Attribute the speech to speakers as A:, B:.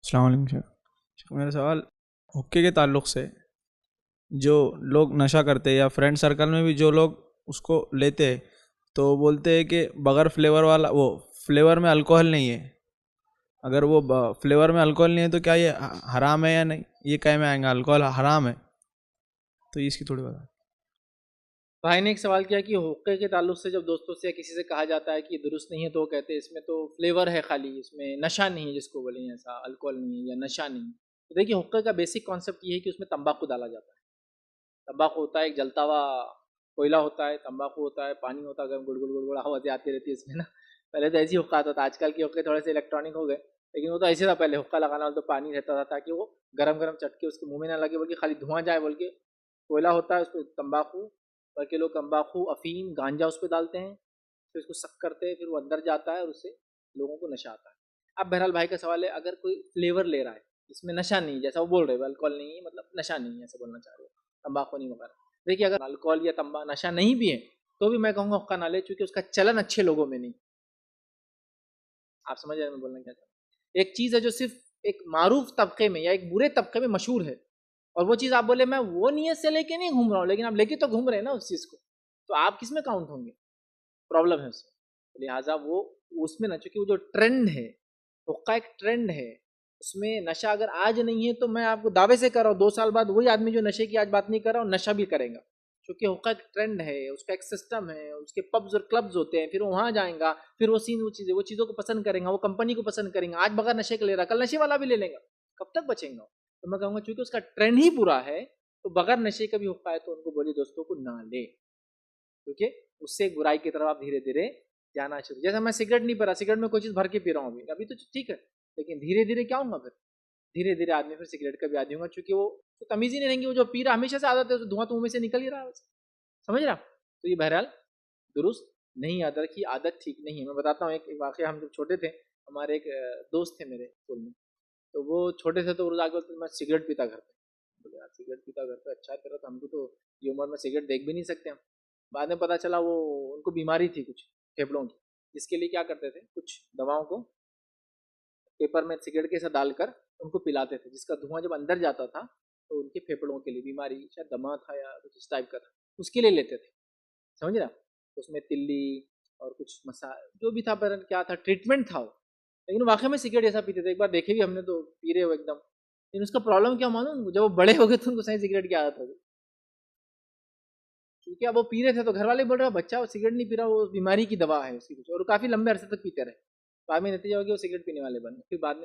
A: अस्सलाम वालेकुम शेख। मेरा सवाल हुक्के के ताल्लुक़ से, जो लोग नशा करते हैं या फ्रेंड सर्कल में भी जो लोग उसको लेते हैं तो बोलते हैं कि बगैर फ्लेवर वाला, वो फ्लेवर में अल्कोहल नहीं है। अगर वो फ्लेवर में अल्कोहल नहीं है तो क्या ये हराम है या नहीं? ये क्या में आएगा, अल्कोहल हराम है तो इसकी थोड़ी बता।
B: भाई ने एक सवाल किया कि हुक्के के ताल्लुक से जब दोस्तों से या किसी से कहा जाता है कि ये दुरुस्त नहीं है तो वो कहते हैं इसमें तो फ्लेवर है, खाली इसमें नशा नहीं है, जिसको बोलें ऐसा अल्कोहल नहीं है या नशा नहीं है। तो देखिए, हुक्के का बेसिक कॉन्सेप्ट ये है कि उसमें तंबाकू डाला जाता है। तंबाकू होता है एक जलता हुआ कोयला होता है, तंबाकू होता है, पानी होता है, गर्म गुड़ गुड़ गुड़ गुड़ आवाज़ें आती रहती है इसमें ना। पहले तो ऐसे ही हुक्का आता था, आजकल के हुक्के थोड़े से इलेक्ट्रॉनिक हो गए, लेकिन वो तो ऐसे था। पहले हुक्का लगाना वाला तो पानी रहता था ताकि वो गरम गरम चटके उसके मुंह में ना लगे, बल्कि खाली धुआं जाए, बोल के कोयला होता है उस पर तम्बाकू। बल्कि लोग तम्बाकू, अफीम, गांजा उस पर डालते हैं, फिर उसको सक करते हैं, फिर वो अंदर जाता है और उससे लोगों को नशा आता है। अब बहरहाल भाई का सवाल है, अगर कोई फ्लेवर ले रहा है इसमें नशा नहीं, जैसा वो बोल रहे हो अल्कोहल नहीं है, मतलब नशा नहीं है ऐसा बोलना चाह रहे हो, तम्बाकू नहीं वगैरह। देखिए, अगर अल्कोहल या तंबा नशा नहीं भी है तो भी मैं कहूँगा हुक्का ना ले, क्योंकि उसका चलन अच्छे लोगों में नहीं। आप समझ रहे हैं मैं बोलना क्या चाहता हूँ? एक चीज़ है जो सिर्फ एक मारूफ तबके में या एक बुरे तबके में मशहूर है, और वो चीज़ आप बोले मैं वो नीयत से लेके नहीं घूम रहा हूँ, लेकिन आप लेके तो घूम रहे हैं ना उस चीज़ को, तो आप किस में काउंट होंगे? प्रॉब्लम है उसमें। तो लिहाजा वो उसमें ना, चूंकि वो जो ट्रेंड है, हुक्का एक ट्रेंड है, उसमें नशा अगर आज नहीं है तो मैं आपको दावे से कर रहा हूँ 2 साल बाद वही आदमी जो नशे की आज बात नहीं कर रहा हूँ नशा भी करेगा। क्योंकि हुक्का एक ट्रेंड है, उसका एक सिस्टम है, उसके पब्स और क्लब्स होते हैं, फिर वो वहाँ जाएगा, फिर वो सीन, वो चीज़ों को पसंद करेंगे, वो कंपनी को पसंद करेंगे। आज बगैर नशे के ले रहा, कल नशे वाला भी ले लेगा, कब तक बचेंगे? तो मैं कहूँगा चूंकि उसका ट्रेंड ही बुरा है, तो बगैर नशे का भी हुक्का है तो उनको बोलिए दोस्तों को ना ले, क्योंकि उससे एक बुराई की तरफ आप धीरे धीरे जाना शुरू। जैसे मैं सिगरेट नहीं पी रहा, सिगरेट में कोई चीज़ भर के पी रहा हूँ अभी अभी तो ठीक है, लेकिन धीरे धीरे क्या होगा? फिर धीरे धीरे आदमी फिर सिगरेट का भी आदि होगा, क्योंकि वो तो तमीज़ ही नहीं रहेंगी। वो जो पी रहा हमेशा से आदत है, तो धुआं तो मुंह में से निकल ही रहा है, समझ रहा? तो ये बहरहाल दुरुस्त नहीं, आदत की आदत ठीक नहीं है। मैं बताता हूँ एक वाक़या। हम जब छोटे थे, हमारे एक दोस्त थे मेरे स्कूल में, तो वो छोटे थे तो वो रोज़ आके बोलते मैं सिगरेट पीता घर पे। बोले यार सिगरेट पीता घर पे, अच्छा है तेरा, तो हमको तो ये उम्र में सिगरेट देख भी नहीं सकते हम। बाद में पता चला वो उनको बीमारी थी कुछ फेफड़ों की, जिसके लिए क्या करते थे, कुछ दवाओं को पेपर में सिगरेट के साथ डालकर उनको पिलाते थे, जिसका धुआं जब अंदर जाता था तो उनके फेफड़ों के लिए, बीमारी शायद दमा था या कुछ इस टाइप का था, उसके लिए लेते थे, समझ रहा? तो उसमें तिल्ली और कुछ मसा जो भी था, पर क्या था, ट्रीटमेंट था वो। लेकिन वाकई में सिगरेट जैसा पीते थे, एक बार देखे भी हमने तो पी रहे हो एकदम। लेकिन उसका प्रॉब्लम क्या मालूम, जब वो बड़े हो गए तो उनको सही सिगरेट की आदत हो गई, क्योंकि अब वो पी रहे थे तो घर वाले बोल रहे बच्चा वो सिगरेट नहीं पी रहा, वो बीमारी की दवा है उसकी कुछ, और काफी लंबे अरसे तक पीते रहे। बाद में नतीजा हो गया वो सिगरेट पीने वाले बने, फिर बाद में